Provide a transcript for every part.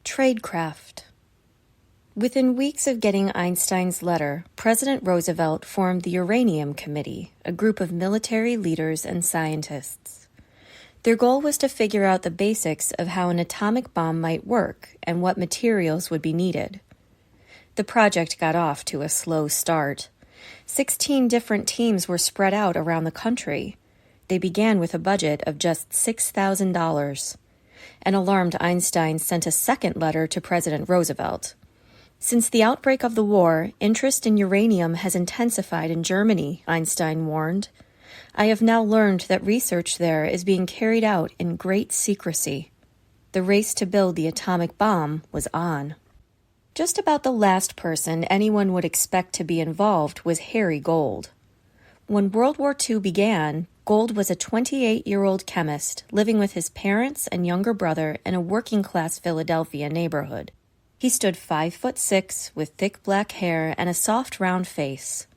Tradecraft. Within weeks of getting Einstein's letter, President Roosevelt formed the Uranium Committee, a group of military leaders and scientists. Their goal was to figure out the basics of how an atomic bomb might work and what materials would be needed. The project got off to a slow start. 16 different teams were spread out around the country. They began with a budget of just $6,000. An alarmed Einstein sent a second letter to President Roosevelt. Since the outbreak of the war, interest in uranium has intensified in Germany, Einstein warned. I have now learned that research there is being carried out in great secrecy. The race to build the atomic bomb was on. Just about the last person anyone would expect to be involved was Harry Gold. When World War II began, Gold was a 28-year-old chemist living with his parents and younger brother in a working-class Philadelphia neighborhood. He stood 5'6" with thick black hair and a soft, round face.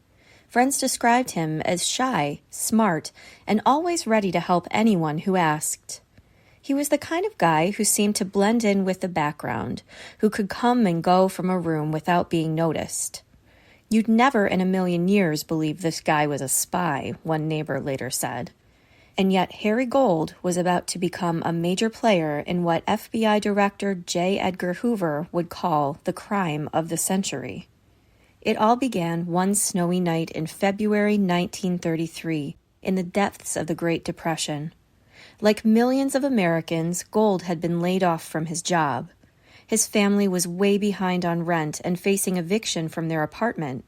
Friends described him as shy, smart, and always ready to help anyone who asked. He was the kind of guy who seemed to blend in with the background, who could come and go from a room without being noticed. You'd never in a million years believe this guy was a spy, one neighbor later said. And yet Harry Gold was about to become a major player in what FBI Director J. Edgar Hoover would call the crime of the century. It all began one snowy night in February 1933, in the depths of the Great Depression. Like millions of Americans, Gold had been laid off from his job. His family was way behind on rent and facing eviction from their apartment.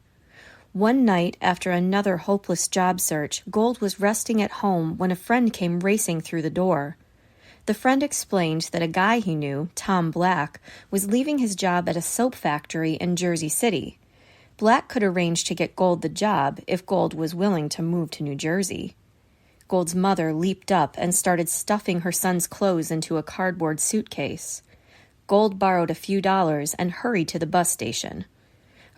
One night, after another hopeless job search, Gold was resting at home when a friend came racing through the door. The friend explained that a guy he knew, Tom Black, was leaving his job at a soap factory in Jersey City. Black could arrange to get Gold the job if Gold was willing to move to New Jersey. Gold's mother leaped up and started stuffing her son's clothes into a cardboard suitcase. Gold borrowed a few dollars and hurried to the bus station.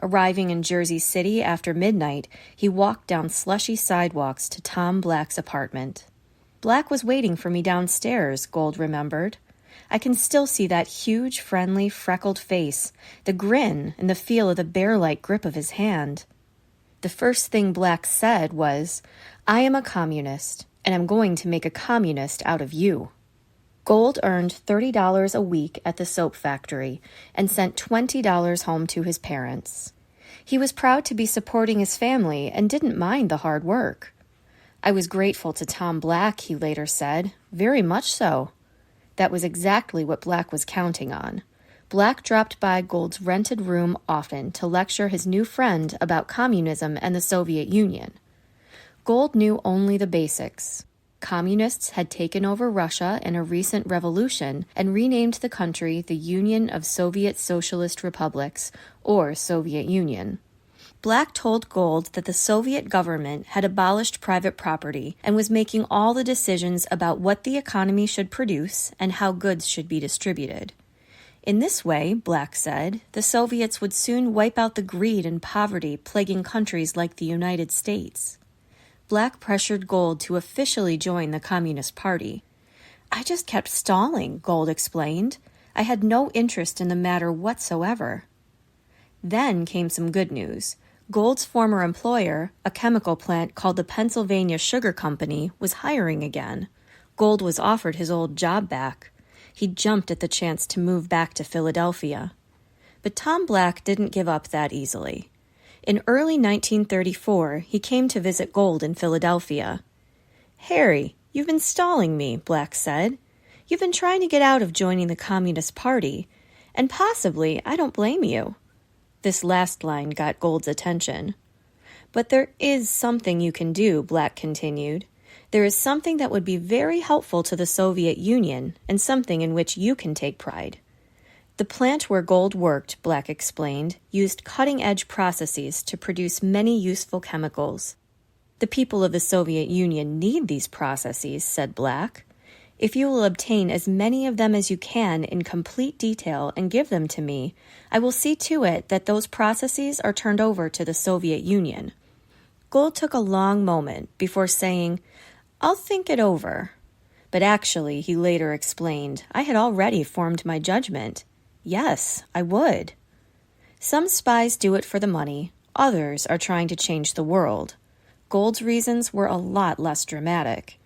Arriving in Jersey City after midnight, he walked down slushy sidewalks to Tom Black's apartment. Black was waiting for me downstairs, Gold remembered. I can still see that huge, friendly, freckled face, the grin, and the feel of the bear-like grip of his hand. The first thing Black said was, "I am a communist, and I'm going to make a communist out of you." Gold earned $30 a week at the soap factory and sent $20 home to his parents. He was proud to be supporting his family and didn't mind the hard work. "I was grateful to Tom Black," he later said, "very much so." That was exactly what Black was counting on. Black dropped by Gold's rented room often to lecture his new friend about communism and the Soviet Union. Gold knew only the basics. Communists had taken over Russia in a recent revolution and renamed the country the Union of Soviet Socialist Republics, or Soviet Union. Black told Gold that the Soviet government had abolished private property and was making all the decisions about what the economy should produce and how goods should be distributed. In this way, Black said, the Soviets would soon wipe out the greed and poverty plaguing countries like the United States. Black pressured Gold to officially join the Communist Party. "I just kept stalling," Gold explained. "I had no interest in the matter whatsoever." Then came some good news. Gold's former employer, a chemical plant called the Pennsylvania Sugar Company, was hiring again. Gold was offered his old job back. He jumped at the chance to move back to Philadelphia. But Tom Black didn't give up that easily. In early 1934, he came to visit Gold in Philadelphia. "Harry, you've been stalling me," Black said. "You've been trying to get out of joining the Communist Party, and possibly I don't blame you." This last line got Gold's attention. "But there is something you can do," Black continued. "There is something that would be very helpful to the Soviet Union, and something in which you can take pride." The plant where Gold worked, Black explained, used cutting-edge processes to produce many useful chemicals. "The people of the Soviet Union need these processes," said Black. "If you will obtain as many of them as you can in complete detail and give them to me, I will see to it that those processes are turned over to the Soviet Union." Gold took a long moment before saying, "I'll think it over." But actually, he later explained, I had already formed my judgment. Yes, I would. Some spies do it for the money. Others are trying to change the world. Gold's reasons were a lot less dramatic.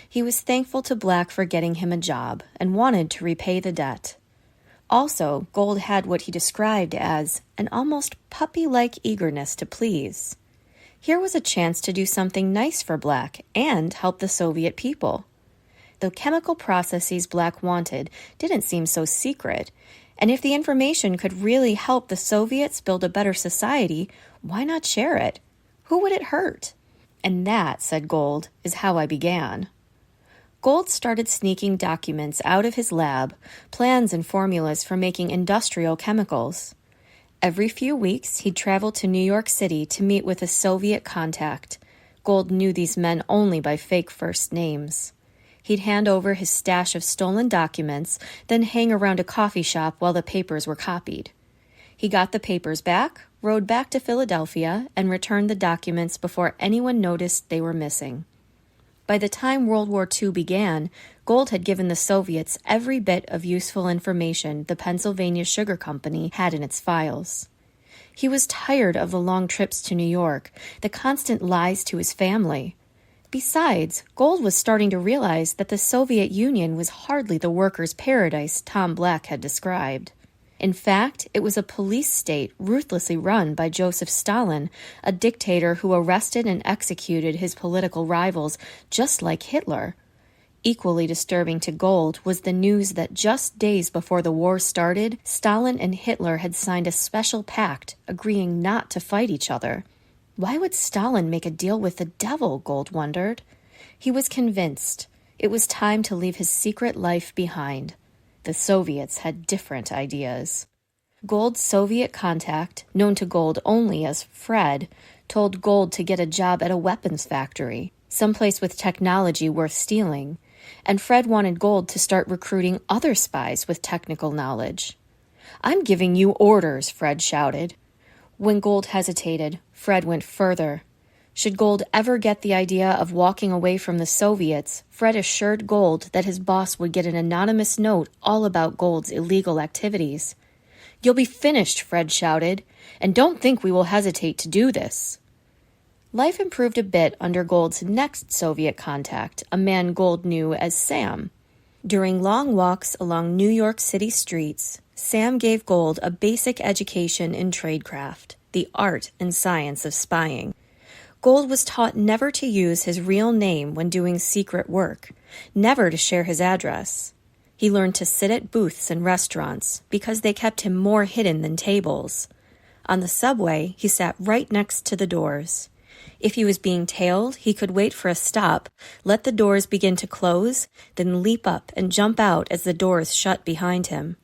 He was thankful to Black for getting him a job and wanted to repay the debt. Also, Gold had what he described as an almost puppy-like eagerness to please. Here was a chance to do something nice for Black and help the Soviet people. The chemical processes Black wanted didn't seem so secret, and if the information could really help the Soviets build a better society, why not share it? Who would it hurt? And that, said Gold, is how I began. Gold started sneaking documents out of his lab, plans and formulas for making industrial chemicals. Every few weeks, he'd travel to New York City to meet with a Soviet contact. Gold knew these men only by fake first names. He'd hand over his stash of stolen documents, then hang around a coffee shop while the papers were copied. He got the papers back, rode back to Philadelphia, and returned the documents before anyone noticed they were missing. By the time World War II began, Gold had given the Soviets every bit of useful information the Pennsylvania Sugar Company had in its files. He was tired of the long trips to New York, the constant lies to his family. Besides, Gold was starting to realize that the Soviet Union was hardly the workers' paradise Tom Black had described. In fact, it was a police state ruthlessly run by Joseph Stalin, a dictator who arrested and executed his political rivals just like Hitler. Equally disturbing to Gold was the news that just days before the war started, Stalin and Hitler had signed a special pact agreeing not to fight each other. Why would Stalin make a deal with the devil, Gold wondered. He was convinced it was time to leave his secret life behind. The Soviets had different ideas. Gold's Soviet contact, known to Gold only as Fred, told Gold to get a job at a weapons factory, someplace with technology worth stealing, and Fred wanted Gold to start recruiting other spies with technical knowledge. "I'm giving you orders," Fred shouted. When Gold hesitated, Fred went further. Should Gold ever get the idea of walking away from the Soviets, Fred assured Gold that his boss would get an anonymous note all about Gold's illegal activities. "You'll be finished," Fred shouted, "and don't think we will hesitate to do this." Life improved a bit under Gold's next Soviet contact, a man Gold knew as Sam. During long walks along New York City streets, Sam gave Gold a basic education in tradecraft, the art and science of spying. Gold was taught never to use his real name when doing secret work, never to share his address. He learned to sit at booths in restaurants because they kept him more hidden than tables. On the subway, he sat right next to the doors. If he was being tailed, he could wait for a stop, let the doors begin to close, then leap up and jump out as the doors shut behind him.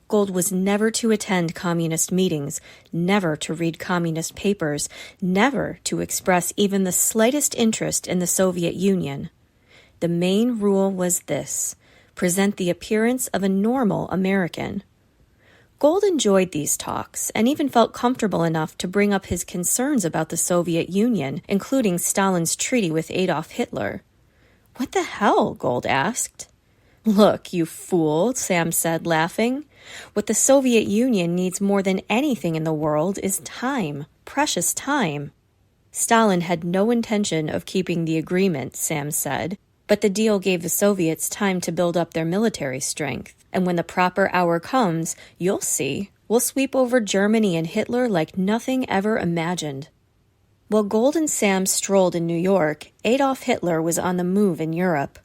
Gold was never to attend communist meetings, never to read communist papers, never to express even the slightest interest in the Soviet Union. The main rule was this: present the appearance of a normal American. Gold enjoyed these talks and even felt comfortable enough to bring up his concerns about the Soviet Union, including Stalin's treaty with Adolf Hitler. "What the hell?" Gold asked. "Look, you fool," Sam said, laughing. "What the Soviet Union needs more than anything in the world is time, precious time." Stalin had no intention of keeping the agreement, Sam said, but the deal gave the Soviets time to build up their military strength. And when the proper hour comes, you'll see, we'll sweep over Germany and Hitler like nothing ever imagined. While Gold and Sam strolled in New York, Adolf Hitler was on the move in Europe.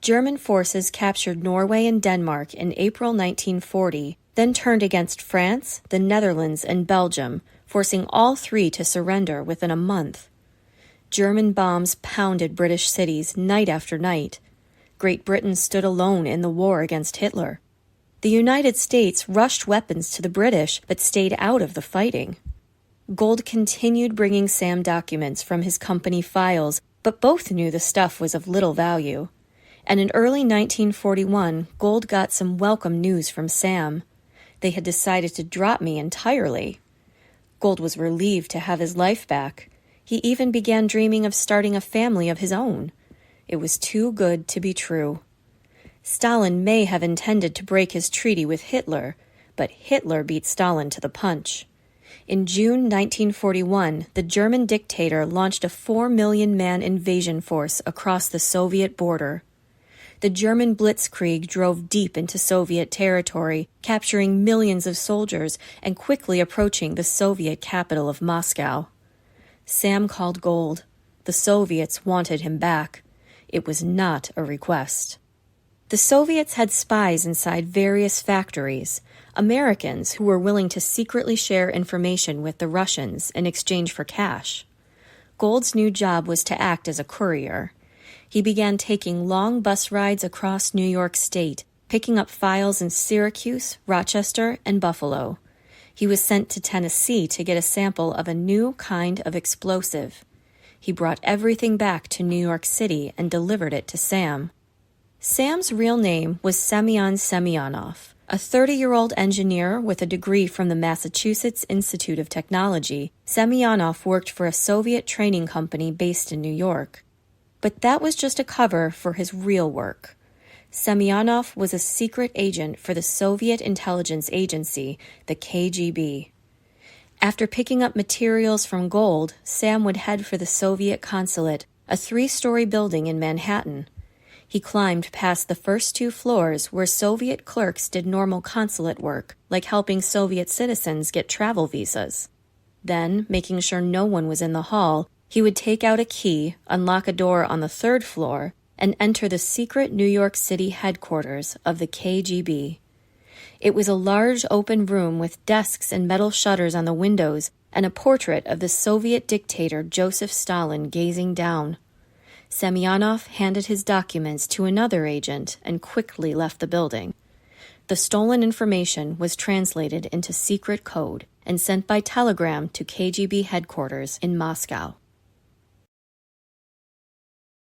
German forces captured Norway and Denmark in April 1940, then turned against France, the Netherlands, and Belgium, forcing all three to surrender within a month. German bombs pounded British cities night after night. Great Britain stood alone in the war against Hitler. The United States rushed weapons to the British, but stayed out of the fighting. Gold continued bringing Sam documents from his company files, but both knew the stuff was of little value. And in early 1941, Gold got some welcome news from Sam. They had decided to drop me entirely. Gold was relieved to have his life back. He even began dreaming of starting a family of his own. It was too good to be true. Stalin may have intended to break his treaty with Hitler, but Hitler beat Stalin to the punch. In June 1941, the German dictator launched a 4 million-man invasion force across the Soviet border. The German blitzkrieg drove deep into Soviet territory, capturing millions of soldiers and quickly approaching the Soviet capital of Moscow. Sam called gold. The Soviets wanted him back. It was not a request. The Soviets had spies inside various factories, Americans who were willing to secretly share information with the Russians in exchange for cash. Gold's new job was to act as a courier. He began taking long bus rides across New York State, picking up files in Syracuse, Rochester, and Buffalo. He was sent to Tennessee to get a sample of a new kind of explosive. He brought everything back to New York City and delivered it to Sam. Sam's real name was Semyon Semyonov, a 30-year-old engineer with a degree from the Massachusetts Institute of Technology. Semyonov worked for a Soviet training company based in New York. But that was just a cover for his real work. Semyonov was a secret agent for the Soviet intelligence agency, the KGB. After picking up materials from Gold, Sam would head for the Soviet consulate, a 3-story building in Manhattan. He climbed past the first 2 floors where Soviet clerks did normal consulate work, like helping Soviet citizens get travel visas. Then, making sure no one was in the hall, he would take out a key, unlock a door on the 3rd floor, and enter the secret New York City headquarters of the KGB. It was a large open room with desks and metal shutters on the windows and a portrait of the Soviet dictator Joseph Stalin gazing down. Semyonov handed his documents to another agent and quickly left the building. The stolen information was translated into secret code and sent by telegram to KGB headquarters in Moscow.